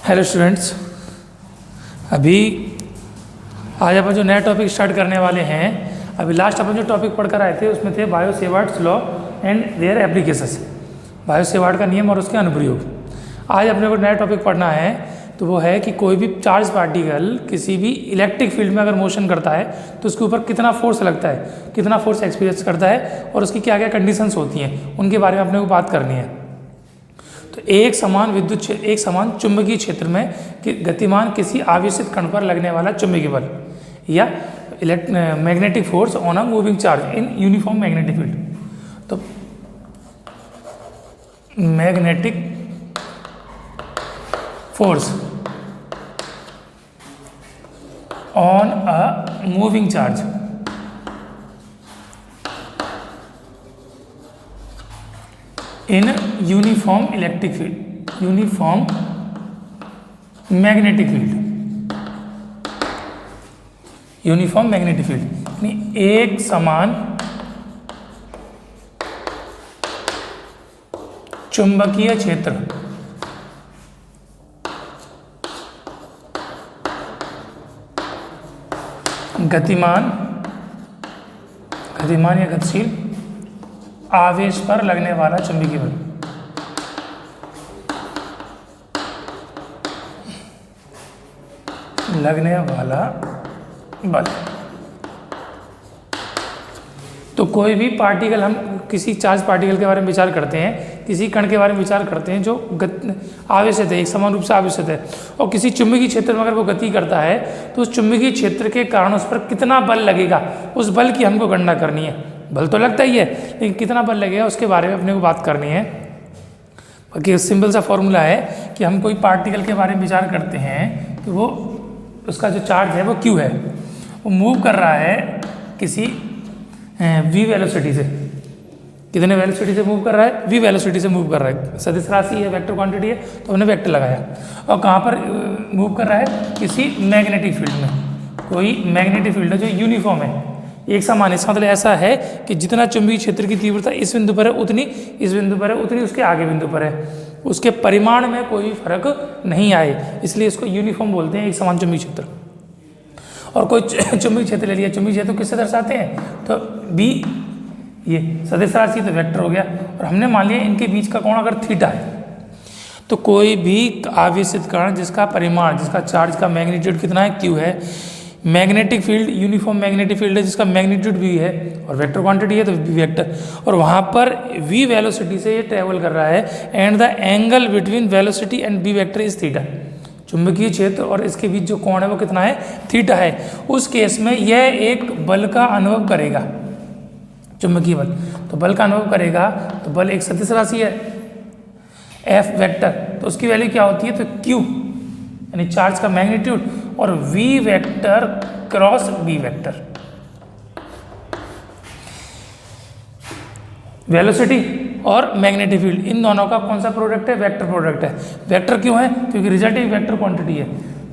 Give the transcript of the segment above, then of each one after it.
Hello students, अभी आज अपन जो नया टॉपिक स्टार्ट करने वाले हैं। अभी लास्ट अपन जो टॉपिक पढ़कर आए थे उसमें थे Biot Savart's law and their applications, Biot Savart का नियम और उसके अनुप्रयोग। आज अपने को नया टॉपिक पढ़ना है तो वो है कि कोई भी चार्ज पार्टिकल किसी भी इलेक्ट्रिक फील्ड में अगर मोशन करता है तो उसके ऊपर कितना फोर्स लगता है, कितना फोर्स एक्सपीरियंस करता है और उसकी क्या क्या कंडीशंस होती हैं, उनके बारे में अपने को बात करनी है। तो एक समान चुंबकीय क्षेत्र में गतिमान किसी आवेशित कण पर लगने वाला चुंबकीय बल या magnetic force on a moving charge in uniform magnetic field. तो magnetic force on a moving charge in uniform electric field, uniform magnetic field, uniform magnetic field यानी एक समान चुंबकीय क्षेत्र गतिमान या गतिशील आवेश पर लगने वाला चुंबकीय बल। लगने वाला बल। तो कोई भी पार्टिकल, हम किसी चार्ज पार्टिकल के बारे में विचार करते हैं, किसी कण के बारे में विचार करते हैं जो आवेशित है, एक समान रूप से आवेशित है, और किसी चुंबकीय क्षेत्र में अगर वो गति करता है तो उस चुंबकीय क्षेत्र के कारण उस पर कितना बल लगेगा, उस बल की हमको गणना करनी है। बल तो लगता ही है, लेकिन कितना बल लगेगा उसके बारे में अपने को बात करनी है। बाकी सिंपल सा फॉर्मूला है कि हम कोई पार्टिकल के बारे में विचार करते हैं तो वो उसका जो चार्ज है वो क्यू है, वो मूव कर रहा है किसी v वेलोसिटी से। कितने वेलोसिटी से मूव कर रहा है? v वेलोसिटी से मूव कर रहा है। सदिश राशि है, वेक्टर क्वांटिटी है, तो हमने वेक्टर लगाया। और कहाँ पर मूव कर रहा है? किसी मैग्नेटिक फील्ड में। कोई मैग्नेटिक फील्ड है जो यूनिफॉर्म है, एक समान है। इसका मतलब ऐसा है कि जितना चुंबकीय क्षेत्र की तीव्रता इस बिंदु पर है उतनी इस बिंदु पर है, उतनी उसके आगे बिंदु पर है। उसके परिमाण में कोई फर्क नहीं आए, इसलिए इसको यूनिफॉर्म बोलते हैं, एक समान चुंबकीय क्षेत्र। और कोई चुंबकीय क्षेत्र ले लिया, चुंबकीय क्षेत्र किससे दर्शाते हैं? तो बी, ये सदिश राशि तो वेक्टर हो गया। और हमने मान लिया इनके बीच का कोण अगर थीटा है, तो कोई भी आवेशित कण जिसका परिमाण, जिसका चार्ज का मैग्नीट्यूड कितना है? क्यू है। Magnetic field uniform magnetic field है जिसका मैग्नीट्यूड भी है और वेक्टर क्वांटिटी है तो बी वेक्टर। और वहाँ पर v वेलोसिटी से ये ट्रेवल कर रहा है and the angle between velocity and B vector is theta. चुंबकीय क्षेत्र और इसके बीच जो कोण है वो कितना है? थीटा है। उस केस में यह एक बल का अनुभव करेगा, चुंबकीय बल। तो बल का अनुभव करेगा तो बल एक सदिश राशि है F वेक्टर, तो उसकी वैल्यू क्या होती है? तो Q यानी चार्ज का मैग्नीट्यूड और V vector cross B vector. Velocity और मैग्नेटिक फील्ड, इन दोनों का कौन सा प्रोडक्ट है? वेक्टर प्रोडक्ट है। वेक्टर क्यों है? क्योंकि रिजल्ट एक वेक्टर क्वांटिटी है।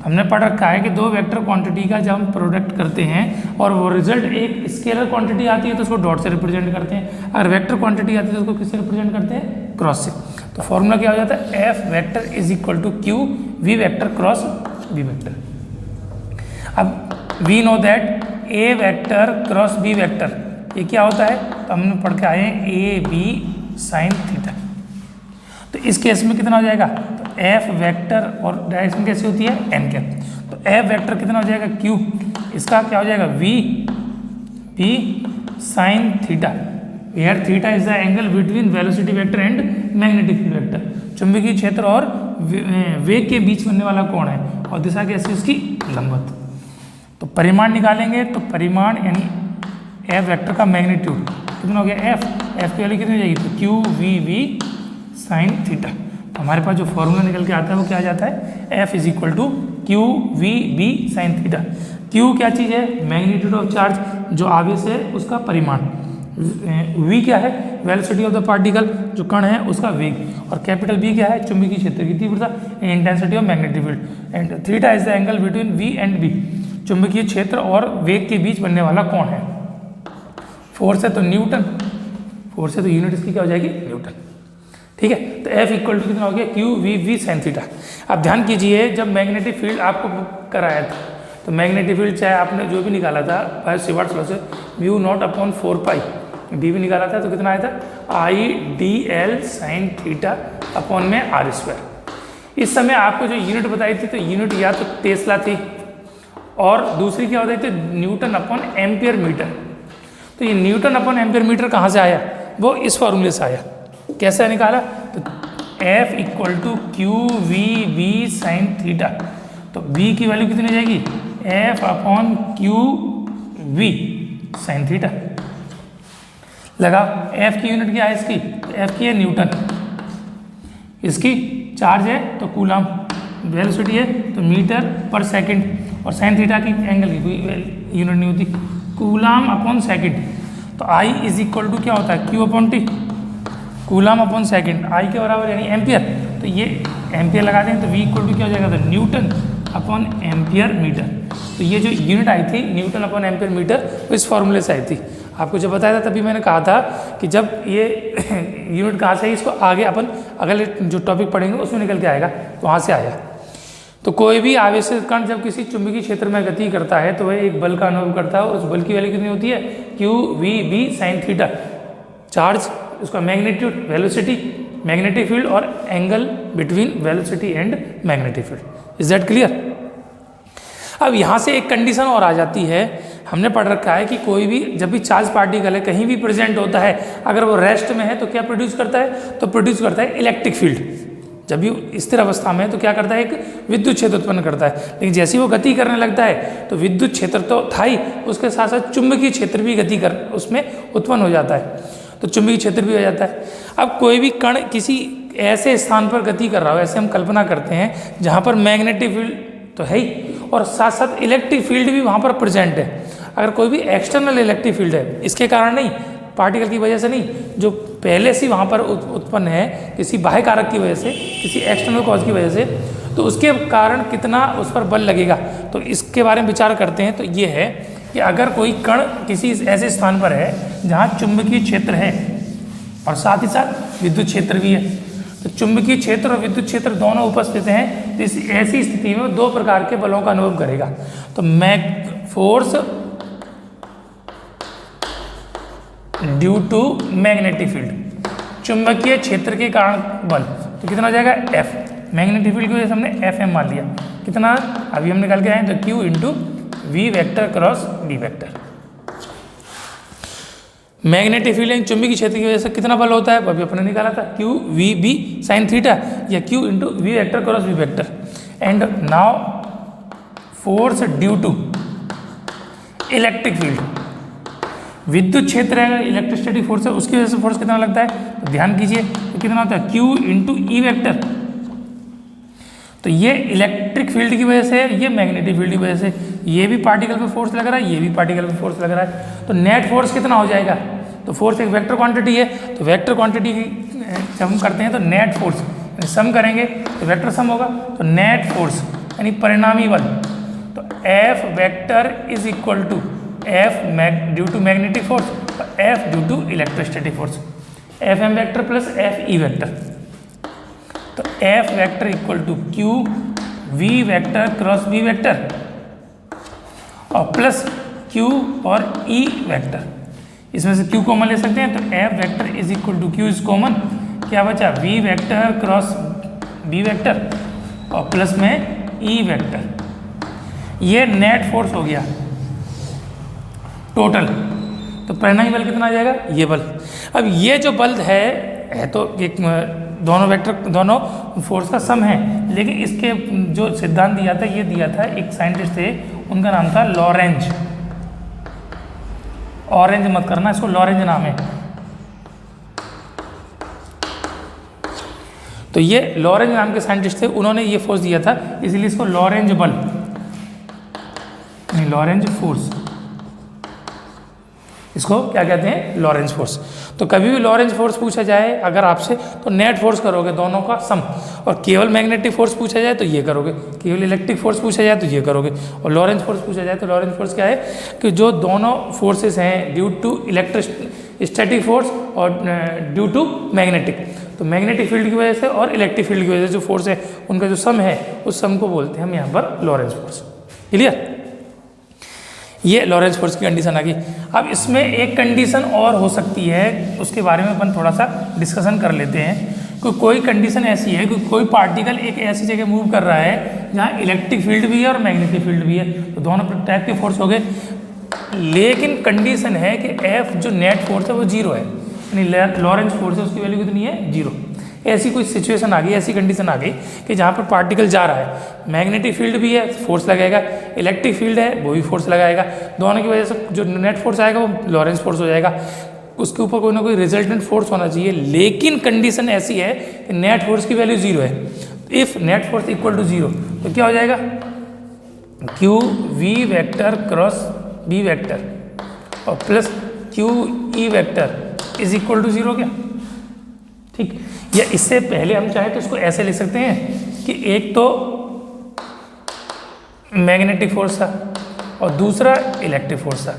हमने पढ़ रखा है कि दो वेक्टर क्वांटिटी का जब हम प्रोडक्ट करते हैं और वो रिजल्ट एक स्केलर क्वांटिटी आती है तो उसको डॉट से रिप्रेजेंट करते हैं, अगर वेक्टर क्वांटिटी आती है तो उसको किससे रिप्रेजेंट करते हैं? क्रॉस से। तो फॉर्मूला क्या हो जाता है? F vector is equal to Q V vector cross B vector. अब we know that A vector cross B vector ये क्या होता है? तो हमने पढ़ के आए हैं AB साइन थीटा। तो इस केस में कितना हो जाएगा? तो F वेक्टर और डायरेक्शन कैसी होती है? n cap. तो F वेक्टर कितना हो जाएगा? Q। इसका क्या हो जाएगा? V B sine theta. Here theta is the angle between velocity vector and magnetic field vector. चुंबकीय क्षेत्र और वेग के बीच बनने वाला कोण है और दिशा कैसी है उसकी? लंबवत। तो परिमाण निकालेंगे तो परिमाण यानी F वेक्टर का मैग्नीट्यूड कितना हो गया? F की वैल्यू कितनी हो जाएगी? तो Q V V sign theta. तो हमारे पास जो फॉर्मूला निकल के आता है वो क्या आ जाता है? F is equal to Q V B sine theta. Q क्या चीज़ है? मैग्नीट्यूड ऑफ चार्ज, जो आवेश है उसका परिमाण। V क्या है? वेलोसिटी ऑफ द पार्टिकल, जो कण है उसका वेग। और कैपिटल B क्या है? चुंबकीय क्षेत्र की तीव्रता, intensity of magnetic field. And theta is the angle between V and B, चुंबकीय क्षेत्र और वेग के बीच बनने वाला कोण है। फोर्स है तो न्यूटन, फोर्स है तो यूनिट इसकी क्या हो जाएगी? न्यूटन। ठीक है। तो F इक्वल टू कितना हो गया, Q V V sine theta. अब ध्यान कीजिए, जब मैग्नेटिक फील्ड आपको कराया था तो मैग्नेटिक फील्ड चाहे आपने जो भी निकाला था बाय सिवार्ट्स लॉ से म्यू नॉट अपॉन 4 पाई डी भी निकाला था, तो कितना आया था I D L sine theta upon में आर स्क्वायर। इस समय आपको जो यूनिट बताई थी तो यूनिट या तो टेस्ला थी और दूसरी क्या बताई थी न्यूटन अपॉन एम्पियर मीटर। तो ये न्यूटन अपॉन एम्पियर मीटर कहाँ से आया, वो इस फॉर्मूले से आया। कैसे निकाला, तो F equal to Q V V sine theta. तो V की वैल्यू कितनी जाएगी, F upon Q V sine theta. लगा, F की यूनिट क्या है इसकी, F की है न्यूटन, इसकी चार्ज है तो कूलम, वेलोसिटी है तो मीटर पर सेकंड, और साइन थीटा की एंगल की कोई यूनिट नहीं होती, कूलम अपॉन सेकंड। तो I इज इक्वल टू क्या होता है Q upon T, coulomb upon second, I के बराबर यानी एम्पियर। तो ये एम्पियर लगा दें तो V इक्वल टू क्या हो जाएगा, तो न्यूटन अपॉन एम्पियर मीटर। तो ये जो यूनिट आई थी न्यूटन अपॉन एम्पियर मीटर, वो इस फॉर्मूले से आई थी। आपको जब बताया था तभी मैंने कहा था कि जब ये यूनिट कहाँ से है, इसको आगे अपन अगले जो टॉपिक पढ़ेंगे उसमें निकल के आएगा, तो वहाँ से आया। तो कोई भी आवेशित कण जब किसी चुंबकीय क्षेत्र में गति करता है तो वह एक बल का अनुभव करता है, और उस बल की वैल्यू कितनी होती है, Q V V sine theta. Charge, उसका मैग्नीट्यूड, वेलोसिटी, मैग्नेटिक फील्ड और angle between velocity and magnetic field. Is that clear. अब यहाँ से एक कंडीशन और आ जाती है, हमने पढ़ रखा है कि कोई भी जब भी चार्ज पार्टिकल है कहीं भी प्रेजेंट होता है, अगर वो रेस्ट में है तो क्या प्रोड्यूस करता है, तो प्रोड्यूस करता है इलेक्ट्रिक फील्ड। जब भी स्थिर अवस्था में है तो क्या करता है, एक विद्युत क्षेत्र उत्पन्न करता है। लेकिन जैसे ही वो गति करने लगता है तो विद्युत क्षेत्र तो था ही, उसके साथ साथ चुंबकीय क्षेत्र भी गति कर उसमें उत्पन्न हो जाता है, तो चुंबकीय क्षेत्र भी हो जाता है। अब कोई भी कण किसी ऐसे स्थान पर गति कर रहा हो, ऐसे हम कल्पना करते हैं जहाँ पर मैग्नेटिक फील्ड तो है ही और साथ साथ इलेक्ट्रिक फील्ड भी वहाँ पर प्रेजेंट है। अगर कोई भी एक्सटर्नल इलेक्ट्रिक फील्ड है, इसके कारण नहीं, पार्टिकल की वजह से नहीं, जो पहले से वहाँ पर उत्पन्न है किसी बाह्य कारक की वजह से, किसी एक्सटर्नल कॉज की वजह से, तो उसके कारण कितना उस पर बल लगेगा, तो इसके बारे में विचार करते हैं। तो ये है कि अगर कोई कण किसी ऐसे स्थान पर है जहाँ चुंबकीय क्षेत्र है और साथ ही साथ विद्युत क्षेत्र भी है, तो चुंबकीय क्षेत्र और विद्युत क्षेत्र दोनों उपस्थित हैं, तो इस ऐसी स्थिति में दो प्रकार के बलों का अनुभव करेगा। तो force due to magnetic field, चुंबकीय क्षेत्र के कारण बल, तो कितना हो जाएगा F। मैग्नेटिक फील्ड की वजह से हमने FM मान लिया, कितना अभी हम निकाल के आए तो Q into V vector cross D vector. Magnetic field यानी चुंबकीय क्षेत्र की वजह से कितना बल होता है, अभी अपने निकाला था Q V B sine theta या Q into V vector cross V vector. And now force due to electric field, विद्युत क्षेत्र है, इलेक्ट्रोस्टैटिक फोर्स है, उसकी वजह से फोर्स कितना लगता है, तो ध्यान कीजिए तो कितना होता है Q इंटू ई वेक्टर। तो ये इलेक्ट्रिक फील्ड की वजह से, ये मैग्नेटिक फील्ड की वजह से, ये भी पार्टिकल पे फोर्स लग रहा है, ये भी पार्टिकल पे फोर्स लग रहा है, तो नेट फोर्स कितना हो जाएगा। तो फोर्स एक वेक्टर क्वांटिटी है, तो वेक्टर क्वांटिटी जब हम करते हैं तो नेट फोर्स सम करेंगे तो वेक्टर सम होगा, तो नेट फोर्स यानी परिणामी बल, तो F vector is equal to F due to magnetic force और F due to electrostatic force, FM vector plus FE vector. तो F vector equal to Q V vector cross V vector और plus Q और E vector. इसमें से Q common ले सकते हैं, तो F vector is equal to Q is common, क्या बचा V vector cross B vector और प्लस में E वेक्टर। ये नेट फोर्स हो गया टोटल। तो परिणामी बल कितना आ जाएगा, ये बल। अब ये जो बल है तो एक दोनों वेक्टर दोनों फोर्स का सम है, लेकिन इसके जो सिद्धांत दिया था ये दिया था एक साइंटिस्ट थे, उनका नाम था लॉरेंज। ऑरेंज मत करना, इसको लॉरेंज नाम है। तो ये लॉरेंज नाम के साइंटिस्ट थे, उन्होंने ये फोर्स दिया था, इसलिए इसको लॉरेंज बल, लॉरेंज फोर्स, इसको क्या कहते हैं, लॉरेंज फोर्स। तो कभी भी लॉरेंज फोर्स पूछा जाए अगर आपसे तो नेट फोर्स करोगे दोनों का सम, और केवल मैग्नेटिक फोर्स पूछा जाए तो ये करोगे, केवल इलेक्ट्रिक फोर्स पूछा जाए तो ये करोगे, और लॉरेंज फोर्स पूछा जाए तो लॉरेंज फोर्स क्या है कि जो दोनों फोर्सेस हैं ड्यू टू इलेक्ट्रोस्टैटिक फोर्स और ड्यू टू मैग्नेटिक, तो मैग्नेटिक फील्ड की वजह से और इलेक्ट्रिक फील्ड की वजह से जो फोर्स है उनका जो सम है उस सम को बोलते हैं हम यहाँ पर लॉरेंस फोर्स। क्लियर? ये लॉरेंस फोर्स की कंडीशन आ गई। अब इसमें एक कंडीशन और हो सकती है, उसके बारे में अपन थोड़ा सा डिस्कशन कर लेते हैं। कोई कंडीशन ऐसी है कि कोई पार्टिकल एक ऐसी जगह मूव कर रहा है जहाँ इलेक्ट्रिक फील्ड भी है और मैग्नेटिक फील्ड भी है, तो दोनों टाइप के फोर्स हो गए। लेकिन कंडीशन है कि F जो नेट फोर्स है वो 0 है, यानी लॉरेंस फोर्स है उसकी वैल्यू कितनी है 0। ऐसी कोई सिचुएशन आ गई, ऐसी कंडीशन आ गई कि जहाँ पर पार्टिकल जा रहा है, मैग्नेटिक फील्ड भी है फोर्स लगाएगा, इलेक्ट्रिक फील्ड है वो भी फोर्स लगाएगा, दोनों की वजह से जो नेट फोर्स आएगा वो लॉरेंस फोर्स हो जाएगा। उसके ऊपर कोई ना कोई रिजल्टेंट फोर्स होना चाहिए। लेकिन कंडीशन ऐसी है कि नेट फोर्स की वैल्यू 0 है। If net force equal to 0 तो क्या हो जाएगा, Q V vector cross B vector और plus Q E vector is equal to 0 क्या? ठीक। या इससे पहले हम चाहे तो इसको ऐसे लिख सकते हैं कि एक तो मैग्नेटिक फोर्स था और दूसरा इलेक्ट्रिक फोर्स था,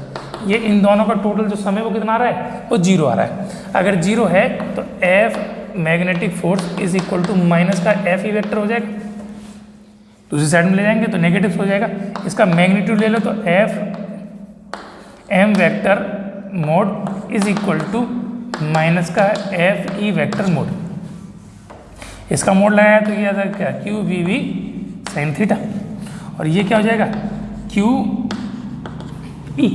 ये इन दोनों का टोटल जो सम है वो कितना आ रहा है, वो 0 आ रहा है। अगर 0 है तो F magnetic force is equal to minus का F ई वेक्टर हो जाएगा, दूसरी साइड में ले जाएंगे तो नेगेटिव हो जाएगा। इसका मैग्नीट्यूड ले लो तो F m vector mod is equal to minus का F ई वेक्टर मोड। इसका मोड लगाया तो ये आता क्या, Q V V sine theta, और ये क्या हो जाएगा Q E.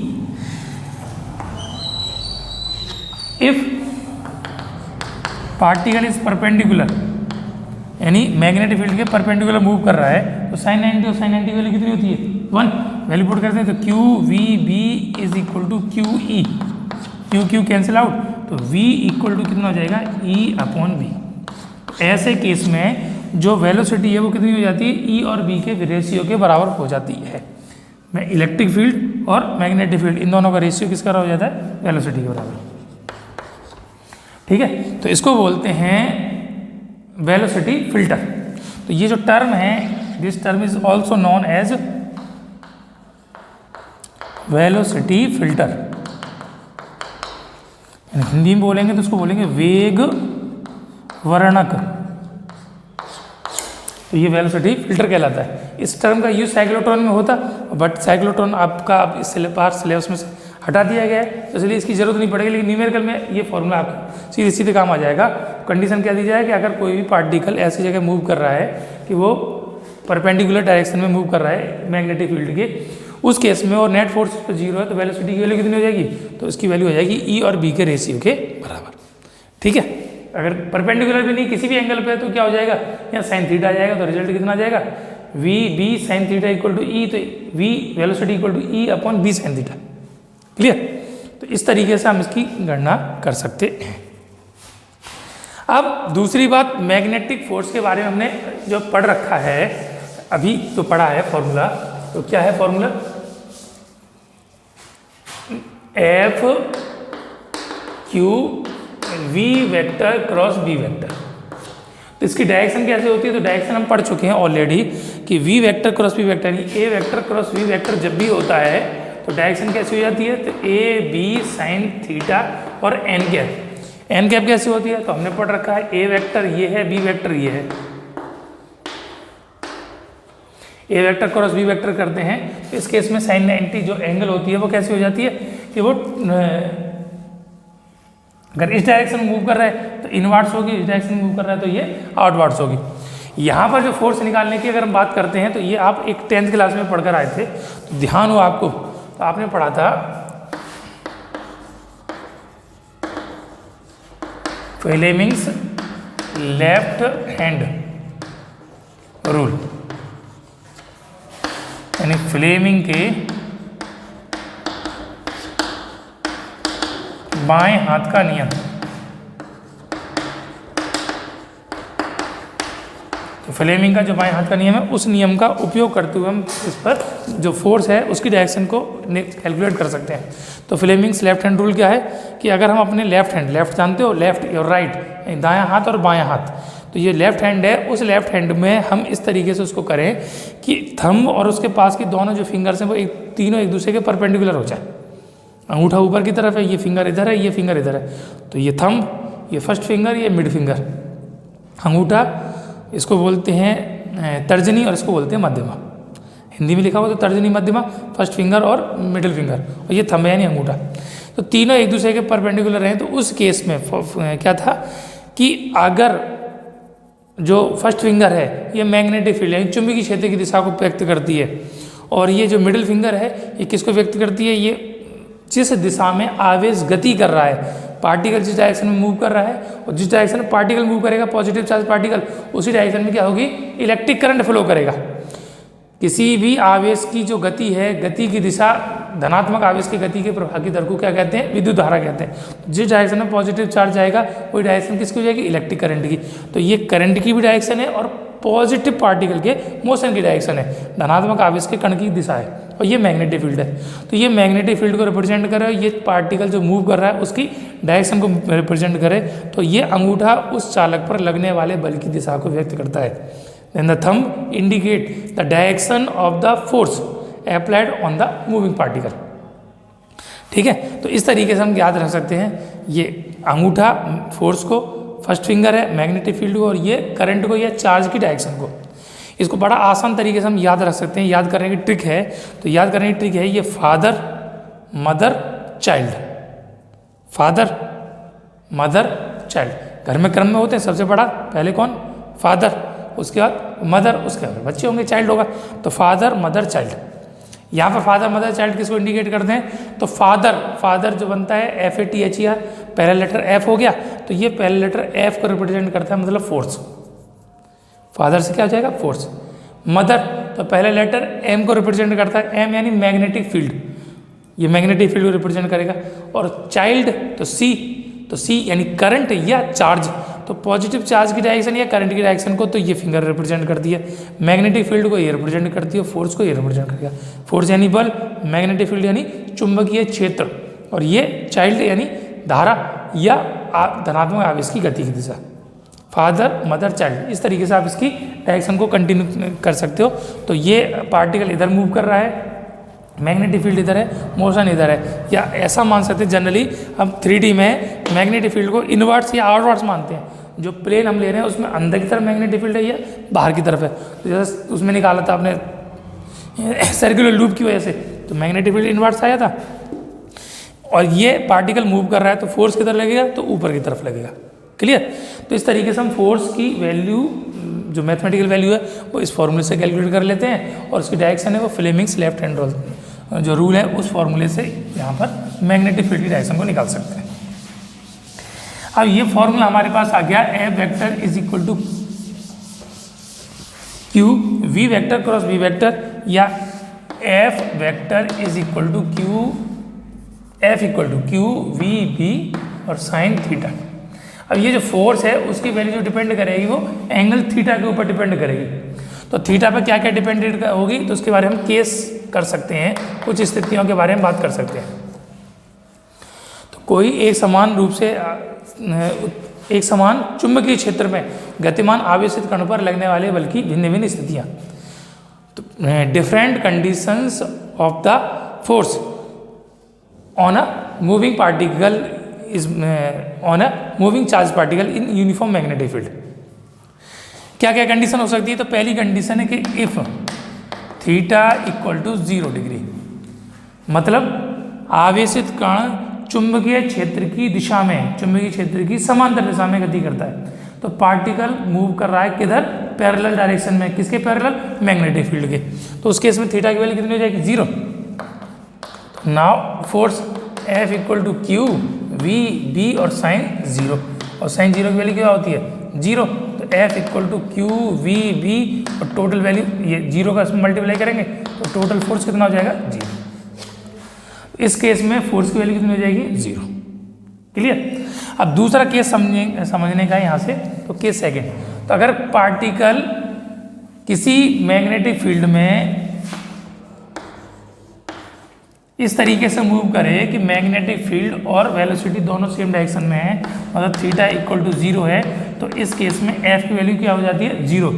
If particle is perpendicular, यानी मैग्नेटिक फील्ड के परपेंडिकुलर मूव कर रहा है, तो साइन 90 और साइन 90 वैल्यू कितनी होती है 1। वैल्यू पुट करते हैं तो Q V B is equal to Q E, Q Q cancel out, तो v इक्वल टू कितना हो जाएगा e अपॉन बी। ऐसे केस में जो वेलोसिटी है वो कितनी हो जाती है e और b के रेशियो के बराबर हो जाती है। मैं इलेक्ट्रिक फील्ड और मैग्नेटिक फील्ड इन दोनों का रेशियो किसका हो जाता है, वेलोसिटी के बराबर। ठीक है, तो इसको बोलते हैं वेलोसिटी फिल्टर। तो ये जो टर्म है, this term is also known as velocity filter. Hindi में बोलेंगे तो उसको बोलेंगे वेग वर्णक। तो ये वेलोसिटी फिल्टर कहलाता है। इस टर्म का यूज साइक्लोट्रॉन में होता, बट साइक्लोट्रॉन आपका अब इस सिलेबस में से हटा दिया गया है, तो इसलिए इसकी जरूरत नहीं पड़ेगी। लेकिन न्यूमेरिकल में ये फॉर्मूला आपका सीधे सीधे काम आ जाएगा। कंडीशन क्या दी जाए कि अगर कोई भी पार्टिकल ऐसी जगह मूव कर रहा है कि वो परपेंडिकुलर डायरेक्शन में मूव कर रहा है मैग्नेटिक फील्ड के, उस केस में और नेट फोर्स तो 0 है, तो वेलोसिटी की वैल्यू कितनी हो जाएगी, तो इसकी वैल्यू हो जाएगी ई और बी के रेशियो के बराबर। ठीक है, अगर परपेंडिकुलर भी नहीं किसी भी एंगल पे है तो क्या हो जाएगा, यहाँ साइन थीटा आ जाएगा, तो रिजल्ट कितना आ जाएगा V B sine theta equal to E, तो V velocity equal to E upon B sine theta. Clear? तो इस तरीके से हम इसकी गणना कर सकते हैं। अब दूसरी बात, मैग्नेटिक फोर्स के बारे में हमने जो पढ़ रखा है अभी, तो पढ़ा है फॉर्मूला, तो क्या है formula, F Q V vector cross B vector. तो इसकी डायरेक्शन कैसे होती है, तो डायरेक्शन हम पढ़ चुके हैं ऑलरेडी कि V vector cross B vector, यानी A vector cross V vector जब भी होता है तो डायरेक्शन कैसी हो जाती है, तो ए बी साइन थीटा और एन कैप। एन कैप कैसी होती है, तो हमने पढ़ रखा है ए वेक्टर ये है, बी वेक्टर ये है। ए वेक्टर क्रॉस बी वेक्टर करते हैं तो इस केस में साइन 90 जो एंगल होती है वो कैसी हो जाती है कि वो अगर इस डायरेक्शन में मूव कर रहा है तो इनवर्ड्स होगी, इस डायरेक्शन में मूव कर रहा है तो ये आउटवर्ड्स होगी। यहाँ पर जो फोर्स निकालने की अगर हम बात करते हैं तो ये आप एक 10th क्लास में पढ़कर आए थे, तो ध्यान हो आपको, तो आपने पढ़ा था फ्लेमिंग्स लेफ्ट हैंड रूल, यानी फ्लेमिंग के बाएं हाथ का नियम। तो फ्लेमिंग का जो बाएं हाथ का नियम है उस नियम का उपयोग करते हुए हम इस पर जो फोर्स है उसकी डायरेक्शन को कैलकुलेट कर सकते हैं। तो फ्लेमिंग्स लेफ्ट हैंड रूल क्या है कि अगर हम अपने लेफ्ट हैंड, लेफ्ट जानते हो लेफ्ट और राइट, दायां हाथ और बायां हाथ, तो ये लेफ्ट हैंड है, उस लेफ्ट हैंड में हम इस तरीके से उसको करें कि थंब और उसके पास की दोनों जो फिंगर्स हैं वो तीनों एक दूसरे के परपेंडिकुलर हो जाए। अंगूठा ऊपर की तरफ है, ये फिंगर इधर है, ये फिंगर इधर है, तो ये थंब, ये फर्स्ट फिंगर, ये मिड फिंगर, अंगूठा इसको बोलते हैं तर्जनी और इसको बोलते हैं मध्यमा। हिंदी में लिखा हुआ तो तर्जनी मध्यमा, फर्स्ट फिंगर और मिडिल फिंगर, और ये थंब है यानी अंगूठा। तो तीनों एक दूसरे के परपेंडिकुलर हैं, तो उस केस में क्या था कि अगर जो फर्स्ट फिंगर है ये मैग्नेटिक फील्ड यानी चुंबकीय क्षेत्र की दिशा को व्यक्त करती है, और ये जो मिडिल फिंगर है ये किसको व्यक्त करती है, ये जिस दिशा में आवेश गति कर रहा है, पार्टिकल जिस डायरेक्शन में मूव कर रहा है, और जिस डायरेक्शन में पार्टिकल मूव करेगा पॉजिटिव चार्ज पार्टिकल, उसी डायरेक्शन में क्या होगी, इलेक्ट्रिक करंट फ्लो करेगा। किसी भी आवेश की जो गति है, गति की दिशा, धनात्मक आवेश की गति के प्रवाह की दर को क्या कहते हैं, विद्युत धारा कहते हैं। जिस डायरेक्शन में पॉजिटिव चार्ज आएगा वही डायरेक्शन किसकी हो जाएगी, इलेक्ट्रिक करंट की। तो ये करंट की भी डायरेक्शन है और पॉजिटिव पार्टिकल के मोशन की डायरेक्शन है, धनात्मक आवेश के कण की दिशा है, और ये मैग्नेटिक फील्ड है। तो ये मैग्नेटिक फील्ड को रिप्रेजेंट करे, ये पार्टिकल जो मूव कर रहा है उसकी डायरेक्शन को रिप्रेजेंट करे, तो ये अंगूठा उस चालक पर लगने वाले बल की दिशा को व्यक्त करता है। Then the thumb indicate the direction of the force applied on the moving particle। ठीक है, तो इस तरीके से हम याद रख सकते हैं, ये अंगूठा फोर्स को, फर्स्ट फिंगर है मैग्नेटिक फील्ड को, और ये करंट को या चार्ज की डायरेक्शन को। इसको बड़ा आसान तरीके से हम याद रख सकते हैं। याद करने की ट्रिक है, तो याद करने की ट्रिक है ये father mother child, father mother child. घर में क्रम में होते हैं, सबसे बड़ा पहले कौन, फादर, उसके बाद मदर, उसके बाद बच्चे होंगे, चाइल्ड होगा। तो फादर मदर चाइल्ड, यहाँ पर फादर मदर चाइल्ड किसको इंडिकेट करते हैं, तो फादर जो बनता है FATHER, पहला लेटर F हो गया, तो ये पहला लेटर F को रिप्रेजेंट करता है, मतलब फोर्स। फादर से क्या हो जाएगा, फोर्स। मदर तो पहला लेटर M को रिप्रेजेंट करता है, M यानी मैग्नेटिक फील्ड, ये मैग्नेटिक फील्ड को रिप्रेजेंट करेगा। और चाइल्ड तो C यानी करंट या चार्ज, तो पॉजिटिव चार्ज की डायरेक्शन या करंट की डायरेक्शन को तो ये फिंगर रिप्रेजेंट करती है, मैग्नेटिक फील्ड को ये रिप्रेजेंट करती है, फोर्स को ये रिप्रेजेंट करेगा। फोर्स यानी बल, मैग्नेटिक फील्ड यानी चुंबकीय क्षेत्र, और ये चाइल्ड यानी धारा या धनात्मक आवेश की गति की दिशा। फादर मदर चाइल्ड, इस तरीके से आप इसकी डायरेक्शन को कंटिन्यू कर सकते हो। तो ये पार्टिकल इधर मूव कर रहा है, मैग्नेटिक फील्ड इधर है, मोशन इधर है, या ऐसा मान सकते हैं जनरली हम 3D में मैग्नेटिक फील्ड को इनवर्ट्स या आउटवर्ड्स मानते हैं। जो प्लेन हम ले रहे हैं उसमें अंदर की तरफ मैग्नेटिक फील्ड है या बाहर की तरफ है, तो जैसे उसमें निकाला था आपने सर्कुलर लूप की वजह से, तो मैग्नेटिक फील्ड इनवर्ट्स आया था। और ये पार्टिकल मूव कर रहा है तो फोर्स किधर लगेगा, तो ऊपर की तरफ लगेगा। क्लियर। तो इस तरीके से हम फोर्स की वैल्यू, जो मैथमेटिकल वैल्यू है वो इस फॉर्मूले से कैलकुलेट कर लेते हैं, और उसकी डायरेक्शन है वो फ्लेमिंग्स लेफ्ट हैंड रूल, जो रूल है उस फॉर्मूले से यहाँ पर मैग्नेटिक फील्ड की डायरेक्शन को निकाल सकते हैं। अब ये फॉर्मूला हमारे पास आ गया, F vector is equal to Q V vector cross V vector, या F vector is equal to F equal to Q V B और साइन थीटा। अब ये जो फोर्स है उसकी वैल्यू जो डिपेंड करेगी वो एंगल थीटा के ऊपर डिपेंड करेगी। तो थीटा पर क्या क्या डिपेंडेंट होगी, तो उसके बारे में हम केस कर सकते हैं, कुछ स्थितियों के बारे में बात कर सकते हैं। तो कोई एक समान रूप से एक समान चुंबकीय क्षेत्र में गतिमान आवेशित कण पर लगने वाले बल की भिन्न भिन्न स्थितियाँ, तो different conditions of the force on a moving particle is on a moving charge particle in uniform magnetic field. क्या क्या कंडीशन हो सकती है, तो पहली कंडीशन है कि if theta equal to 0 degree, मतलब आवेशित कण चुंबकीय क्षेत्र की दिशा में, चुंबकीय क्षेत्र की समांतर दिशा में गति करता है, तो पार्टिकल मूव कर रहा है किधर, पैरेलल डायरेक्शन में, किसके पैरेलल, मैग्नेटिक फील्ड के। तो उस केस में थीटा की वैल्यू कितनी हो जाएगी, 0। Now force F equal to Q V B और साइन 0, और साइन 0 की वैल्यू क्या होती है, 0। तो F equal to Q V B और टोटल वैल्यू ये 0 का मल्टीप्लाई करेंगे तो टोटल फोर्स कितना हो जाएगा, 0। इस केस में फोर्स की वैल्यू कितनी हो जाएगी, 0। क्लियर। अब दूसरा केस समझने का यहाँ से, तो केस सेकेंड, तो अगर पार्टिकल किसी मैग्नेटिक फील्ड में इस तरीके से मूव करे कि मैग्नेटिक फील्ड और वेलोसिटी दोनों सेम डायरेक्शन में है, मतलब थीटा इक्वल टू 0 है, तो इस केस में F की वैल्यू क्या हो जाती है, 0।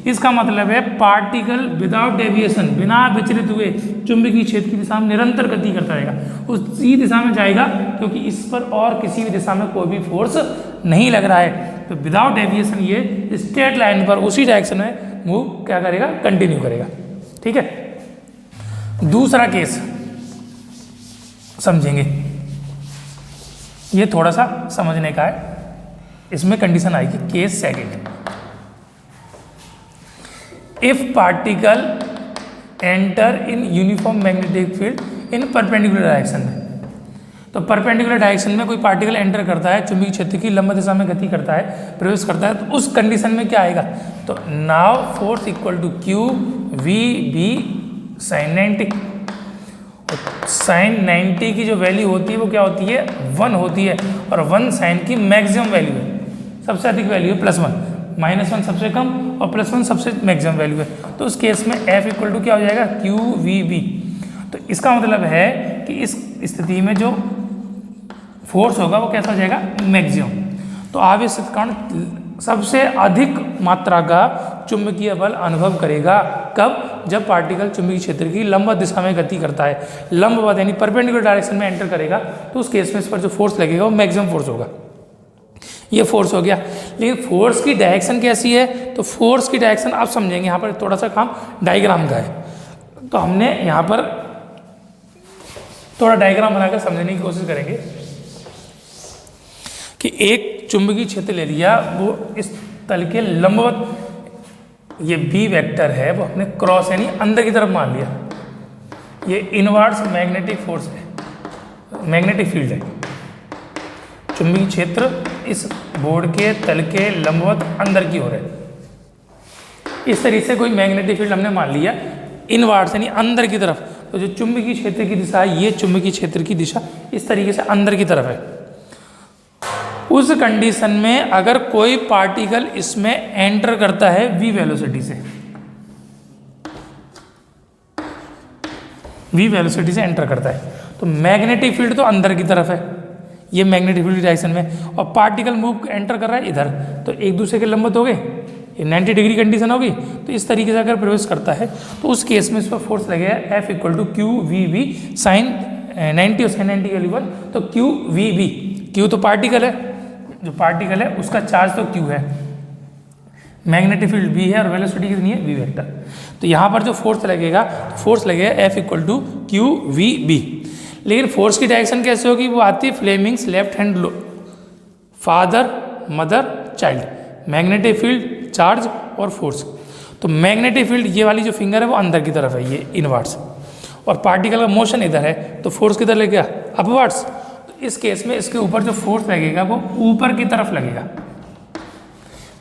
इसका मतलब है पार्टिकल विदाउट डेविएशन, बिना विचलित हुए चुंबकीय क्षेत्र की दिशा में निरंतर गति करता रहेगा, उसी दिशा में जाएगा, क्योंकि इस पर और किसी भी दिशा में कोई भी फोर्स नहीं लग रहा है। तो विदाउट डेविएशन ये स्ट्रेट लाइन पर उसी डायरेक्शन में मूव क्या करेगा, कंटिन्यू करेगा। ठीक है। दूसरा केस समझेंगे, ये थोड़ा सा समझने का है। इसमें कंडीशन आएगी case second, if particle enter in uniform magnetic field in perpendicular direction में। तो परपेंडिकुलर डायरेक्शन में कोई पार्टिकल एंटर करता है, चुंबकीय क्षेत्र की लंब दिशा में गति करता है, प्रवेश करता है, तो उस कंडीशन में क्या आएगा, तो now force equal to Q V B sine 90। Sine 90 की जो वैल्यू होती है वो क्या होती है, 1 होती है, और 1 साइन की मैक्सिमम वैल्यू है, सबसे अधिक वैल्यू है +1, -1 सबसे कम और +1 सबसे मैक्सिमम वैल्यू है। तो उस केस में F इक्वल टू क्या हो जाएगा, क्यू वी बी। तो इसका मतलब है कि इस स्थिति में जो फोर्स होगा वो कैसा हो जाएगा, मैक्सिमम। तो आवेश कण सबसे अधिक मात्रा का चुंबकीय बल अनुभव करेगा, कब, जब पार्टिकल चुंबकीय क्षेत्र की लंबवत दिशा में गति करता है, लंबवत यानी परपेंडिकुलर डायरेक्शन में एंटर करेगा, तो उस केस में इस पर जो फोर्स लगेगा वो मैक्सिमम फोर्स होगा। ये फोर्स हो गया। लेकिन फोर्स की डायरेक्शन कैसी है, तो फोर्स की डायरेक्शन आप समझेंगे, यहाँ पर थोड़ा सा काम डायग्राम का है, तो हमने यहाँ पर थोड़ा डायग्राम बनाकर समझने की कोशिश करेंगे कि एक चुंबकीय क्षेत्र ले लिया, वो इस तल के लंबवत, ये बी वेक्टर है, वो अपने क्रॉस यानी अंदर की तरफ मान लिया, ये इनवर्स मैग्नेटिक फोर्स है, मैग्नेटिक फील्ड है। चुंबकीय क्षेत्र इस बोर्ड के तल के लंबवत अंदर की ओर है। इस तरीके से कोई मैग्नेटिक फील्ड हमने मान लिया इनवर्स यानी अंदर की तरफ। तो जो चुंबकीय क्षेत्र की दिशा है, ये चुंबकीय क्षेत्र की दिशा इस तरीके से अंदर की तरफ है। उस कंडीशन में अगर कोई पार्टिकल इसमें एंटर करता है v वेलोसिटी से, v वेलोसिटी से एंटर करता है, तो मैग्नेटिक फील्ड तो अंदर की तरफ है, ये मैग्नेटिक फील्ड डायरेक्शन में, और पार्टिकल मूव एंटर कर रहा है इधर, तो एक दूसरे के लंबवत हो गए, ये 90 डिग्री कंडीशन होगी। तो इस तरीके से अगर प्रवेश करता है तो उस केस में इस पर फोर्स लगेगा F equal to Q V B sine 90 और साइन 90 की 1, तो क्यू वी बी, क्यू तो पार्टिकल है, जो पार्टिकल है उसका चार्ज तो क्यू है, मैग्नेटिक फील्ड बी है और वेलोसिटी कितनी है, वी वेक्टर। तो यहाँ पर जो फोर्स लगेगा, फोर्स लगेगा F equal to Q V B. लेकिन फोर्स की डायरेक्शन कैसे होगी, वो आती है फ्लेमिंग्स लेफ्ट हैंड लो, father mother child, magnetic field charge और फोर्स। तो मैग्नेटिक फील्ड ये वाली जो फिंगर है वो अंदर की तरफ है, ये इनवर्ड्स, और पार्टिकल का मोशन इधर है, तो फोर्स किधर लगेगा, अपवर्ड्स। तो इस केस में इसके ऊपर जो फोर्स लगेगा वो ऊपर की तरफ लगेगा।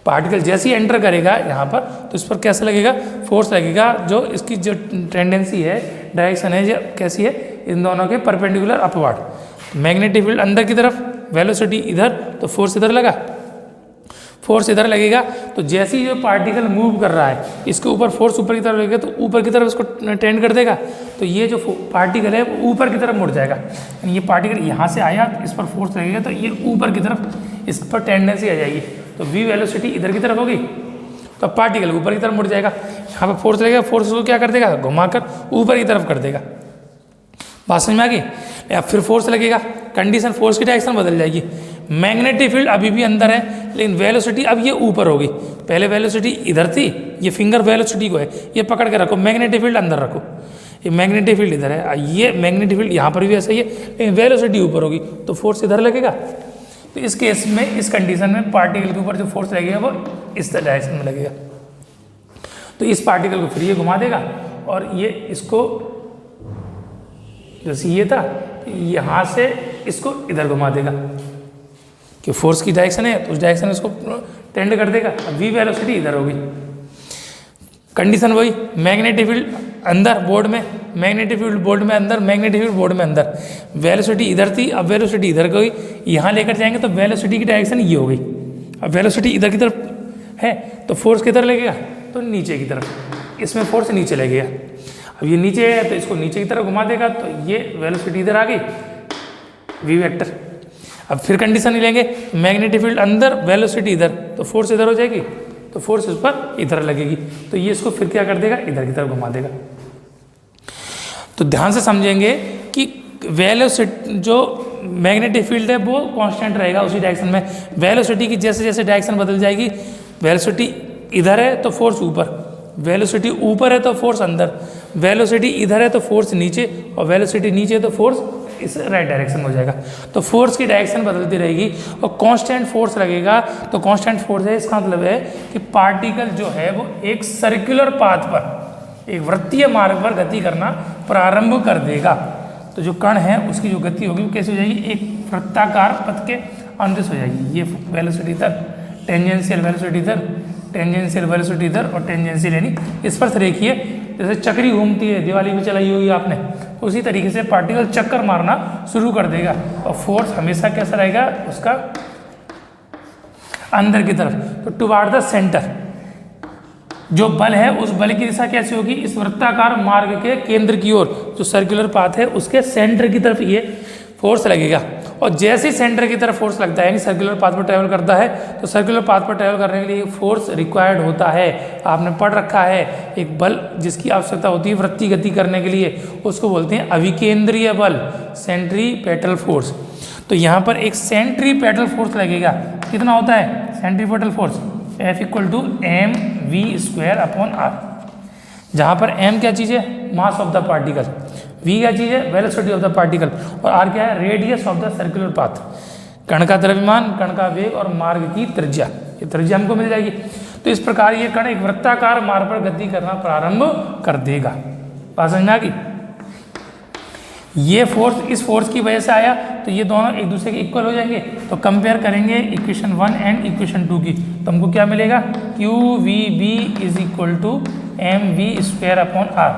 पार्टिकल जैसे ही एंटर करेगा यहाँ पर, तो इस पर कैसा लगेगा, फोर्स लगेगा, जो इसकी जो टेंडेंसी है, डायरेक्शन है, जो कैसी है, इन दोनों के परपेंडिकुलर अपवर्ड। मैग्नेटिक फील्ड अंदर की तरफ, वेलोसिटी इधर, तो फोर्स इधर लगा, फोर्स इधर लगेगा। तो जैसे ही जो पार्टिकल मूव कर रहा है, इसके ऊपर फोर्स ऊपर की तरफ लगेगा, तो ऊपर की तरफ इसको टेंड कर देगा, तो ये जो पार्टिकल है वो ऊपर की तरफ मुड़ जाएगा। यानी ये पार्टिकल यहाँ से आया, इस पर फोर्स लगेगा, तो ये ऊपर की तरफ इस पर टेंडेंसी आ जाएगी, तो वी वेलोसिटी इधर की तरफ होगी, तो पार्टिकल ऊपर की तरफ मुड़ जाएगा। यहाँ पर फोर्स लगेगा, फोर्स को क्या कर देगा, घुमाकर ऊपर की तरफ कर देगा। बात समझ में आ गई। या फिर फोर्स लगेगा, कंडीशन फोर्स की डायरेक्शन बदल जाएगी, मैग्नेटिक फील्ड अभी भी अंदर है, लेकिन वेलोसिटी अब ये ऊपर होगी। पहले वेलोसिटी इधर थी, ये फिंगर वेलोसिटी को है, ये पकड़ के रखो, मैग्नेटिक फील्ड अंदर रखो, ये मैग्नेटिक फील्ड इधर है, ये मैग्नेटिक फील्ड यहाँ पर भी ऐसा ही है, लेकिन वेलोसिटी ऊपर होगी, तो फोर्स इधर लगेगा। तो इस केस में, इस कंडीशन में पार्टिकल के ऊपर जो फोर्स लगेगा वो इस डायरेक्शन में लगेगा। तो इस पार्टिकल को फिर ये घुमा देगा, और ये इसको, जैसे ये था, यहाँ से इसको इधर घुमा देगा, कि फोर्स की डायरेक्शन है तो उस डायरेक्शन में इसको टेंड कर देगा। वी वेलोसिटी इधर होगी, कंडीशन वही, मैग्नेटिक फील्ड अंदर बोर्ड में, मैग्नेटिक फील्ड बोर्ड में अंदर, मैग्नेटिक फील्ड बोर्ड में अंदर, वेलोसिटी इधर थी, अब वेलोसिटी इधर गई, यहाँ लेकर जाएंगे तो वेलोसिटी की डायरेक्शन ये हो गई। अब वेलोसिटी इधर की तरफ है, तो फोर्स किधर लगेगा, तो नीचे की तरफ, इसमें फोर्स नीचे लगेगा। अब ये नीचे है तो इसको नीचे की तरफ घुमा देगा, तो ये वेलोसिटी इधर आ गई, वी वेक्टर। अब फिर कंडीशन ही लेंगे, मैग्नेटिक फील्ड अंदर, वेलोसिटी इधर, तो फोर्स इधर हो जाएगी, तो फोर्स इस पर इधर लगेगी, तो ये इसको फिर क्या कर देगा, इधर की तरफ घुमा देगा। तो ध्यान से समझेंगे कि वेलोसिटी, जो मैग्नेटिक फील्ड है वो कांस्टेंट रहेगा उसी डायरेक्शन में। वेलोसिटी की जैसे जैसे डायरेक्शन बदल जाएगी, वेलोसिटी इधर है तो फोर्स ऊपर, वेलोसिटी ऊपर है तो फोर्स अंदर, वेलोसिटी इधर है तो फोर्स नीचे, और वेलोसिटी नीचे है तो फोर्स इस राइट डायरेक्शन में हो जाएगा। तो फोर्स की डायरेक्शन बदलती रहेगी और कांस्टेंट फोर्स लगेगा। तो कांस्टेंट फोर्स है, इसका मतलब है कि पार्टिकल जो है वो एक सर्कुलर पाथ पर, एक वृत्तीय मार्ग पर गति करना प्रारंभ कर देगा। तो जो कण है उसकी जो गति होगी वो कैसे हो जाएगी, एक वृत्ताकार पथ के अनुदिश हो जाएगी। ये वेलोसिटी इधर, टेंजेंशियल वेलोसिटी इधर, टेंजेंशियल वेलोसिटी इधर, और टेंजेंशियल यानी स्पर्श रेखीय, जैसे चक्री घूमती है, दिवाली में चलाई होगी आपने, उसी तरीके से पार्टिकल चक्कर मारना शुरू कर देगा। और फोर्स हमेशा कैसा रहेगा उसका, अंदर की तरफ, तो टुवार्ड द सेंटर। जो बल है उस बल की दिशा कैसे होगी, इस वृत्ताकार मार्ग के केंद्र की ओर, जो सर्कुलर पाथ है उसके सेंटर की तरफ ये फोर्स लगेगा। और जैसे ही सेंटर की तरफ फोर्स लगता है, यानी सर्कुलर पाथ पर ट्रैवल करता है, तो सर्कुलर पाथ पर ट्रैवल करने के लिए फोर्स रिक्वायर्ड होता है। आपने पढ़ रखा है, एक बल जिसकी आवश्यकता होती है वृत्तीय गति करने के लिए, उसको बोलते हैं अभिकेंद्रीय बल, सेंट्रीपेटल फोर्स। तो यहाँ पर एक सेंट्रीपेटल फोर्स लगेगा। कितना होता है centripetal force, F equal to M V square upon R, जहाँ पर m क्या चीज़ है, mass of the particle, v क्या चीज़ है, वेलोसिटी ऑफ द पार्टिकल, और r क्या है, radius of the circular path, कण का द्रव्यमान, कण का वेग और मार्ग की त्रिज्या। ये त्रिज्या हमको मिल जाएगी। तो इस प्रकार ये कण एक वृत्ताकार मार्ग पर गति करना प्रारंभ कर देगा। बात समझ में आ गई। ये फोर्स इस फोर्स की वजह से आया, तो ये दोनों एक दूसरे के इक्वल हो जाएंगे। तो कंपेयर करेंगे इक्वेशन 1 एंड इक्वेशन 2 की, तो हमको क्या मिलेगा, Q V B is equal to M V square upon R.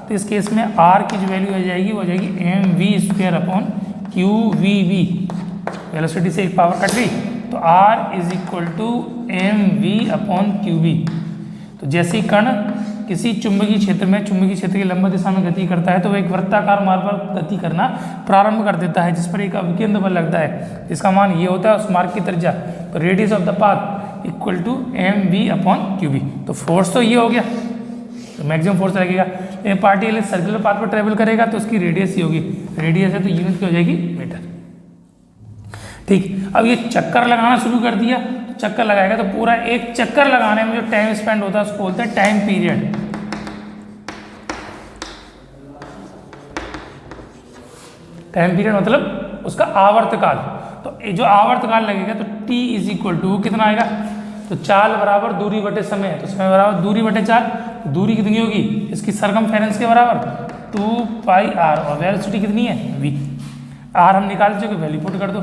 तो इस केस में आर की जो वैल्यू हो जाएगी वो हो जाएगी M V square upon Q V B, velocity से एक पावर कट गई, तो R is equal to M V upon Q B. तो जैसे ही कण किसी चुंबकीय क्षेत्र में, चुंबकीय क्षेत्र की लंबा दिशा में गति करता है, तो वह एक वृत्ताकार मार्ग पर गति करना प्रारंभ कर देता है, जिस पर एक अभिकेंद्र बल लगता है, जिसका मान ये होता है उस मार्ग की त्रिज्या। तो radius of the path equal to M V upon Q B. तो फोर्स तो ये हो गया, तो मैक्सिमम फोर्स लगेगा। ये पार्टिकल सर्कुलर पाथ पर ट्रेवल करेगा तो उसकी रेडियस ही होगी, रेडियस है तो यूनिट की हो जाएगी मीटर। ठीक, अब ये चक्कर लगाना शुरू कर दिया, तो चक्कर लगाएगा तो पूरा एक चक्कर लगाने में जो टाइम स्पेंड होता है उसको बोलते हैं टाइम पीरियड। टाइम पीरियड मतलब उसका आवर्तकाल। तो ये जो आवर्तकाल लगेगा तो t इज इक्वल टू कितना आएगा, तो चाल बराबर दूरी बटे समय, तो समय बराबर दूरी बटे चाल। दूरी कितनी होगी इसकी सरकमफेरेंस के बराबर 2 पाई r, और वेलोसिटी कितनी है v। r हम निकाल चुके, वैल्यू पुट कर दो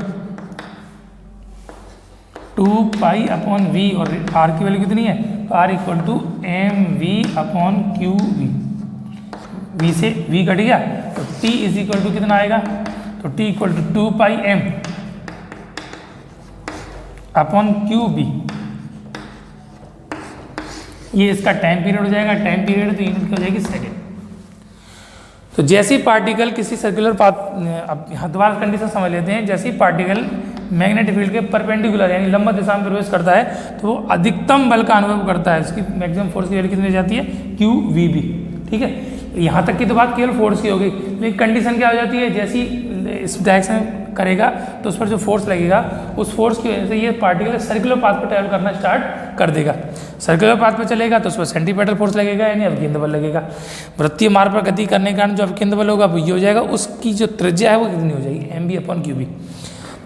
2 पाई अपॉन v, और r की वैल्यू कितनी है, तो r equal to M V upon Q V. v से v कट गया, तो t इज इक्वल टू कितना आएगा, तो t equal to 2 pi m upon Q B. ये इसका टाइम पीरियड हो जाएगा, टाइम पीरियड तो यूनिट की हो जाएगी सेकेंड। तो जैसे ही पार्टिकल किसी सर्कुलर पाथ, अब यहाँ दोबारा कंडीशन समझ लेते हैं, जैसे ही पार्टिकल मैग्नेटिक फील्ड के परपेंडिकुलर यानी लंबा दिशा में प्रवेश करता है तो वो अधिकतम बल का अनुभव करता है। इसकी मैक्सिमम फोर्स की वैल्यू कितनी जाती है, क्यू वी बी। ठीक है, यहाँ तक की तो बात केवल फोर्स की होगी, लेकिन कंडीशन क्या हो जाती है, जैसी इस डायरेक्शन करेगा तो उस पर जो फोर्स लगेगा उस फोर्स की वजह से ये पार्टिकल सर्कुलर पाथ पर ट्रैवल करना स्टार्ट कर देगा। सर्कुलर पाथ पर चलेगा तो उस पर सेंटीमीटर फोर्स लगेगा, यानी अभिकेंद्र बल लगेगा। वृत्तीय मार्ग पर गति करने के कारण जो अभिकेंद्र बल होगा वो ये हो जाएगा, उसकी जो त्रिज्या है वो कितनी हो जाएगी, M B upon Q B.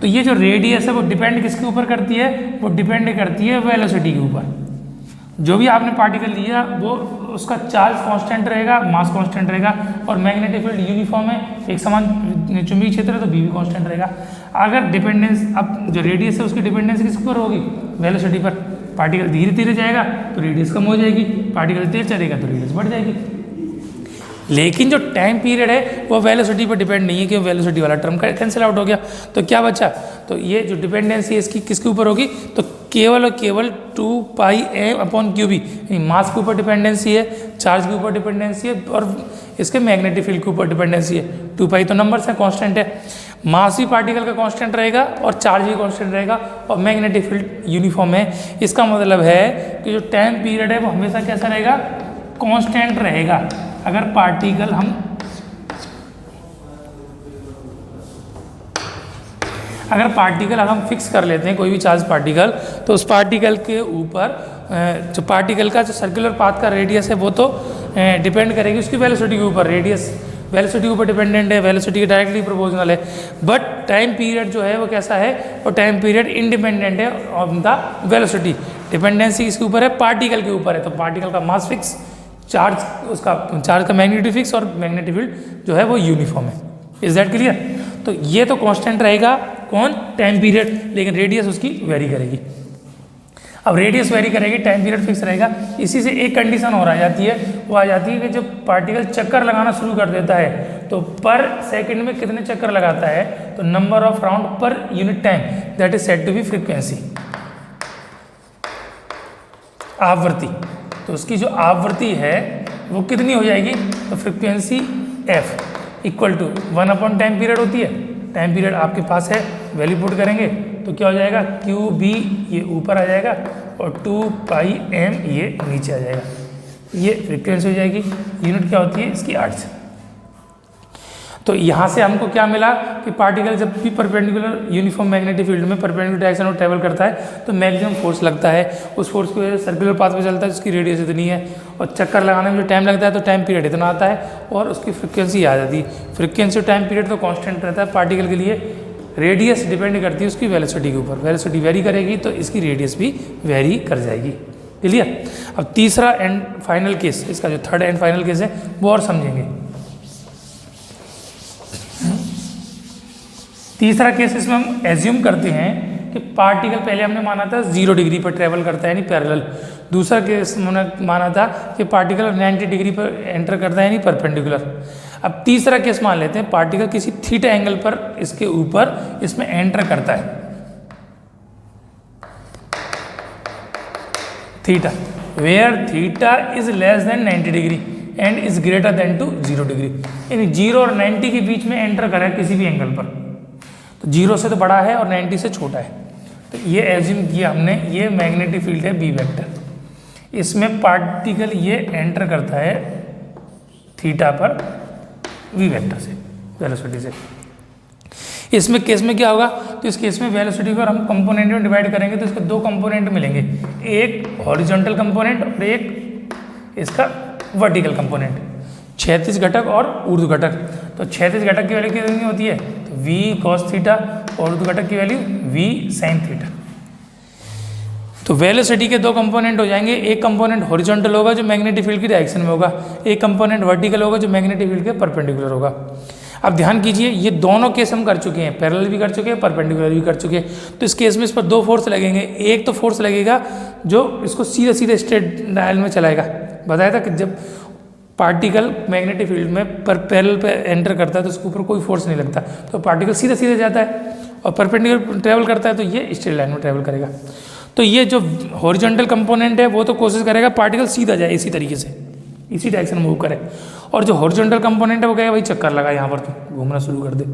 तो ये जो रेडियस है वो डिपेंड किसके ऊपर करती है, वो डिपेंड करती है वेलोसिटी के ऊपर। जो भी आपने पार्टिकल लिया वो उसका चार्ज कांस्टेंट रहेगा, मास कांस्टेंट रहेगा, और मैग्नेटिक फील्ड यूनिफॉर्म है, एक समान चुंबकीय क्षेत्र है तो बी भी कांस्टेंट रहेगा। अगर डिपेंडेंस, अब जो रेडियस है उसकी डिपेंडेंस किस पर होगी, वेलोसिटी पर। पार्टिकल धीरे धीरे जाएगा तो रेडियस कम हो जाएगी, पार्टिकल तेज चलेगा तो रेडियस बढ़ जाएगी। लेकिन जो टाइम पीरियड है वो वेलोसिटी पर डिपेंड नहीं है, क्योंकि वेलोसिटी वाला टर्म कैंसिल आउट हो गया। तो क्या बचा, तो ये जो डिपेंडेंसी है इसकी किसके ऊपर होगी, तो केवल और केवल 2 पाई एम अपॉन क्यू बी, मास के ऊपर डिपेंडेंसी है, चार्ज के ऊपर डिपेंडेंसी है, और इसके मैग्नेटिक फील्ड के ऊपर डिपेंडेंसी है। 2 पाई तो नंबर्स है, कांस्टेंट है। मास भी पार्टिकल का कांस्टेंट रहेगा और चार्ज भी कांस्टेंट रहेगा, और मैग्नेटिक फील्ड यूनिफॉर्म है। इसका मतलब है कि जो टाइम पीरियड है वो हमेशा कैसा रहेगा, कांस्टेंट रहेगा। अगर पार्टिकल हम अगर पार्टिकल हम फिक्स कर लेते हैं कोई भी चार्ज पार्टिकल, तो उस पार्टिकल के ऊपर जो पार्टिकल का जो सर्कुलर पाथ का रेडियस है वो तो डिपेंड करेगी उसकी वेलोसिटी के ऊपर। रेडियस वेलोसिटी के ऊपर डिपेंडेंट है, वेलोसिटी के डायरेक्टली प्रोपोर्शनल है। बट टाइम पीरियड जो है वो कैसा है, और टाइम पीरियड इंडिपेंडेंट है ऑन द वेलोसिटी। डिपेंडेंसी इसके ऊपर है, पार्टिकल के ऊपर है। तो पार्टिकल का मास फिक्स, चार्ज का मैग्नेटिक फिक्स और मैग्नेटिक फील्ड जो है वो यूनिफॉर्म है। Is that clear? तो ये तो कांस्टेंट रहेगा कौन, टाइम पीरियड, लेकिन रेडियस उसकी वेरी करेगी। अब रेडियस वेरी करेगी, टाइम पीरियड फिक्स रहेगा। इसी से एक कंडीशन और आ जाती है, वो आ जाती है कि जब पार्टिकल चक्कर लगाना शुरू कर देता है तो पर सेकंड में कितने चक्कर लगाता है, तो नंबर ऑफ राउंड पर unit time, that is said to be frequency, आवृत्ति। तो उसकी जो आवृत्ति है वो कितनी हो जाएगी, तो frequency F equal to 1 upon time period होती है। टाइम पीरियड आपके पास है, वैल्यू पुट करेंगे तो क्या हो जाएगा, क्यू बी ये ऊपर आ जाएगा और 2 पाई एम ये नीचे आ जाएगा। ये फ्रीक्वेंसी हो जाएगी। यूनिट क्या होती है इसकी, आर्ट्स। तो यहाँ से हमको क्या मिला कि पार्टिकल जब भी परपेंडिकुलर यूनिफॉर्म मैग्नेटिक फील्ड में परपेंडिकुलर डायरेक्शन में ट्रैवल करता है तो मैक्सिमम फोर्स लगता है। उस फोर्स की वजह से सर्कुलर पाथ में चलता है, उसकी रेडियस इतनी है, और चक्कर लगाने में जो टाइम लगता है तो टाइम पीरियड इतना आता है, और उसकी फ्रिक्वेंसी आ जाती है। फ्रिक्वेंसी और टाइम पीरियड तो कांस्टेंट रहता है पार्टिकल के लिए। रेडियस डिपेंड करती है उसकी वेलोसिटी के ऊपर। वेलोसिटी वेरी करेगी तो इसकी रेडियस भी वेरी कर जाएगी। क्लियर? अब तीसरा एंड फाइनल केस, इसका जो थर्ड एंड फाइनल केस है वो और समझेंगे। तीसरा केस इसमें हम एज्यूम करते हैं कि पार्टिकल, पहले हमने माना था 0 डिग्री पर ट्रेवल करता है यानी पैरेलल। दूसरा केस हमने माना था कि पार्टिकल 90 डिग्री पर एंटर करता है यानी परपेंडिकुलर। अब तीसरा केस मान लेते हैं पार्टिकल किसी थीटा एंगल पर इसके ऊपर इसमें एंटर करता है, theta, where theta is less than 90 degree and is greater than to 0 degree. यानी 0 और 90 के बीच में एंटर करा है किसी भी एंगल पर, तो 0 से तो बड़ा है और 90 से छोटा है। तो ये एज्यूम किया हमने, ये मैग्नेटिक फील्ड है बी वेक्टर। इसमें पार्टिकल ये एंटर करता है थीटा पर वी वेक्टर से, वेलोसिटी से। इसमें केस में क्या होगा, तो इस केस में वेलोसिटी को हम कंपोनेंट में डिवाइड करेंगे तो इसके 2 कंपोनेंट मिलेंगे, एक हॉरिजॉन्टल कंपोनेंट और एक इसका वर्टिकल कंपोनेंट, क्षैतिज घटक और ऊर्ध्व घटक। तो क्षैतिज घटक की वैल्यू कितनी होती है, तो v cos थीटा, और ऊर्ध्व घटक की वैल्यू v sin थीटा। तो वेलोसिटी के 2 कंपोनेंट हो जाएंगे, एक कंपोनेंट हॉरिजॉन्टल होगा जो मैग्नेटिक फील्ड की डायरेक्शन में होगा, एक कंपोनेंट वर्टिकल होगा जो मैग्नेटिक फील्ड के परपेंडिकुलर होगा। अब ध्यान कीजिए, ये दोनों केस हम कर चुके हैं, पैरेलल भी कर चुके हैं, परपेंडिकुलर भी कर चुके हैं। तो इस केस में इस पर 2 फोर्स लगेंगे। एक तो फोर्स लगेगा जो इसको सीधे सीधे स्ट्रेट डायल में चलाएगा। बताया था कि जब पार्टिकल मैग्नेटिक फील्ड में पैरेलल पे एंटर करता है तो उसके ऊपर कोई फोर्स नहीं लगता, तो पार्टिकल सीधे सीधे जाता है, और परपेंडिकुलर ट्रैवल करता है तो ये स्ट्रेट लाइन में ट्रैवल करेगा। तो ये जो हॉरिजॉन्टल कंपोनेंट है वो तो कोशिश करेगा पार्टिकल सीधा जाए, इसी तरीके से इसी डायरेक्शन में मूव करे, और जो हॉरिजॉन्टल कंपोनेंट है वो कहेगा भाई चक्कर लगा यहाँ पर, तो घूमना शुरू कर दे।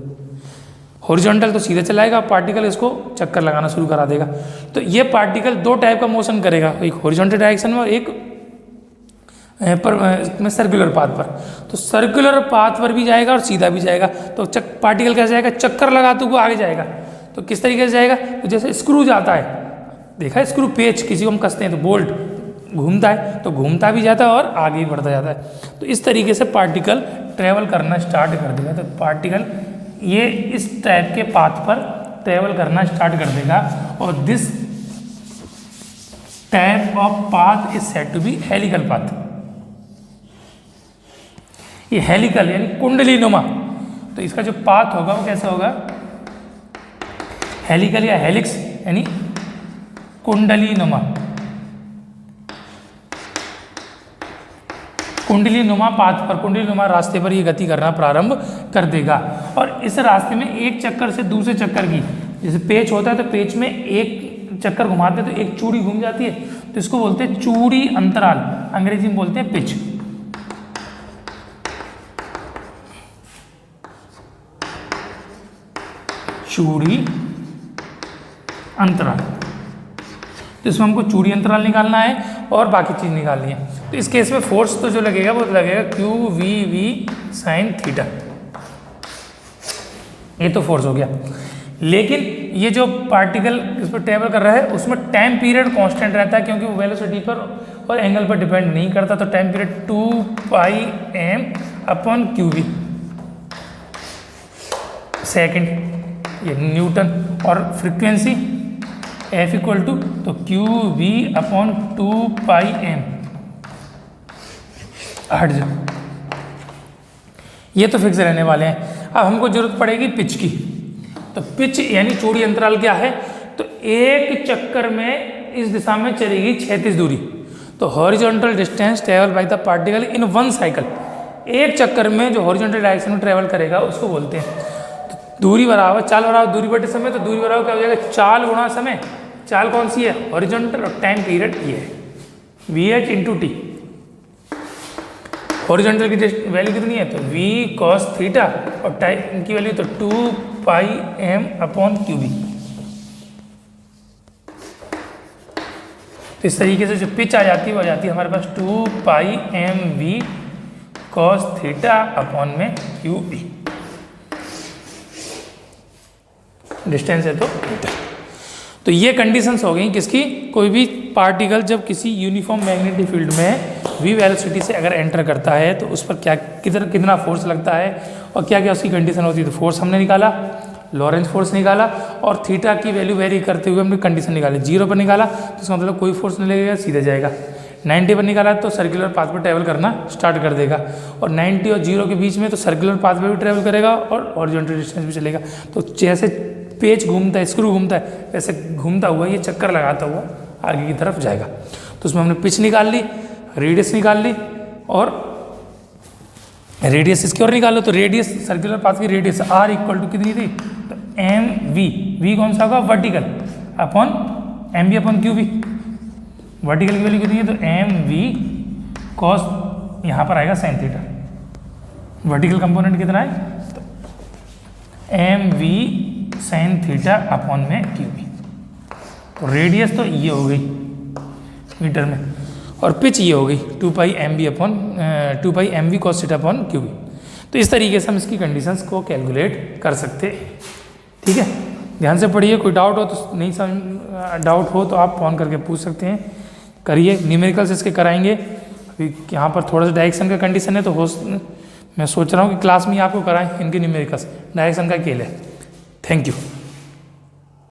हॉरिजॉन्टल तो सीधे चलाएगा, पार्टिकल इसको चक्कर लगाना शुरू करा देगा। तो ये पार्टिकल 2 टाइप का मोशन करेगा, एक हॉरिजॉन्टल डायरेक्शन में और एक पर सर्कुलर पाथ पर। तो सर्कुलर पाथ पर भी जाएगा और सीधा भी जाएगा। तो पार्टिकल कैसे जाएगा, चक्कर लगाते हुए आगे जाएगा। तो किस तरीके से जाएगा, तो जैसे स्क्रू जाता है, देखा है स्क्रू, पेच किसी को हम कसते हैं तो बोल्ट घूमता है, तो घूमता भी जाता है और आगे भी बढ़ता जाता है। तो इस तरीके से पार्टिकल ट्रैवल करना स्टार्ट कर देगा। तो पार्टिकल ये इस टाइप के पाथ पर ट्रैवल करना स्टार्ट कर देगा, और this type of path is said to be helical path. ये हेलिकल यानी कुंडली नुमा। तो इसका जो पाथ होगा वो कैसा होगा, हेलिकल या हेलिक्स यानी कुंडली नुमा। कुंडली नुमा पाथ पर, कुंडली नुमा रास्ते पर ये गति करना प्रारंभ कर देगा। और इस रास्ते में एक चक्कर से दूसरे चक्कर की, जैसे पेच होता है तो पेच में एक चक्कर घुमाते हैं तो एक चूड़ी घूम जाती है, तो इसको बोलते हैं चूड़ी अंतराल, अंग्रेजी में बोलते हैं पिच। चूड़ी अंतराल, तो इसमें हमको चूड़ी अंतराल निकालना है और बाकी चीज़ निकालनी है। तो इस केस में फोर्स तो जो लगेगा वो लगेगा Q V V sine theta, ये तो फोर्स हो गया। लेकिन ये जो पार्टिकल इस पर ट्रेवल कर रहा है उसमें टाइम पीरियड कांस्टेंट रहता है, क्योंकि वो वेलोसिटी पर और एंगल पर डिपेंड नहीं करता। तो टाइम पीरियड 2πm/qv सेकेंड, ये न्यूटन। और फ्रीक्वेंसी f इक्वल टू तो qv/2πm हर्ट्ज। ये तो फिक्स रहने वाले हैं। अब हमको जरूरत पड़ेगी पिच की। तो पिच यानी चौड़ी अंतराल क्या है, तो एक चक्कर में इस दिशा में चलेगी क्षैतिज दूरी। तो horizontal distance travel by the particle in one cycle, एक चक्कर में जो हॉरिजॉन्टल डायरेक्शन में ट्रेवल करेगा उसको बोलते हैं। तो दूरी बराबर चाल बराबर दूरी बटे समय, तो दूरी बराबर क्या हो जाएगा, चाल गुणा समय। चाल कौन सी है, हॉरिजॉन्टल, और टाइम पीरियड ये है vh × t। हॉरिजॉन्टल की वैल्यू कितनी है, तो v cos थीटा, और टाइम की वैल्यू तो 2πm/qv। तो इस तरीके से जो पिच आ जाती है वो आ जाती है हमारे पास 2πmv cos θ/qv। डिस्टेंस है तो ये कंडीशंस हो गई किसकी, कोई भी पार्टिकल जब किसी यूनिफॉर्म मैग्नेटिक फील्ड में v वेलोसिटी से अगर एंटर करता है तो उस पर क्या कितना फोर्स लगता है और क्या क्या उसकी कंडीशन होती है। तो फोर्स हमने निकाला, लॉरेंस फोर्स निकाला, और थीटा की वैल्यू वेरी करते हुए हमने कंडीशन निकाली। 0 पर निकाला तो इसका मतलब कोई फोर्स नहीं लगेगा, सीधे जाएगा। 90 पर निकाला तो सर्कुलर पाथ पर ट्रैवल करना स्टार्ट कर देगा, और 90 और 0 के बीच में तो सर्कुलर पाथ पर भी ट्रैवल करेगा और हॉरिजॉन्टल डिस्टेंस भी चलेगा। तो जैसे पेच घूमता है, स्क्रू घूमता है, वैसे घूमता हुआ ये चक्कर लगाता हुआ आगे की तरफ जाएगा। तो उसमें हमने पिच निकाल ली, रेडियस निकाल ली, और रेडियस इसकी और निकालो। तो रेडियस सर्कुलर पाथ की रेडियस r इक्वल टू कितनी थी, तो v कौन सा होगा, वर्टिकल अपॉन mv/qv। वर्टिकल की वैल्यू कितनी है, तो mv cos, यहाँ पर आएगा sin थीटा। वर्टिकल कंपोनेंट कितना है, तो mv sin θ/qv। तो रेडियस तो ये हो गई मीटर में, और पिच ये हो गई 2πmv cos θ/qv। तो इस तरीके से हम इसकी कंडीशंस को कैलकुलेट कर सकते हैं। ठीक है, ध्यान से पढ़िए। कोई डाउट हो तो नहीं समझ, डाउट हो तो आप फ़ोन करके पूछ सकते हैं, करिए। न्यूमेरिकल्स इसके कराएंगे। अभी यहाँ पर थोड़ा सा डायरेक्शन का कंडीशन है, तो मैं सोच रहा हूँ कि क्लास में ही आपको कराएं इनके न्यूमेरिकल्स। डायरेक्शन का खेल है। Thank you.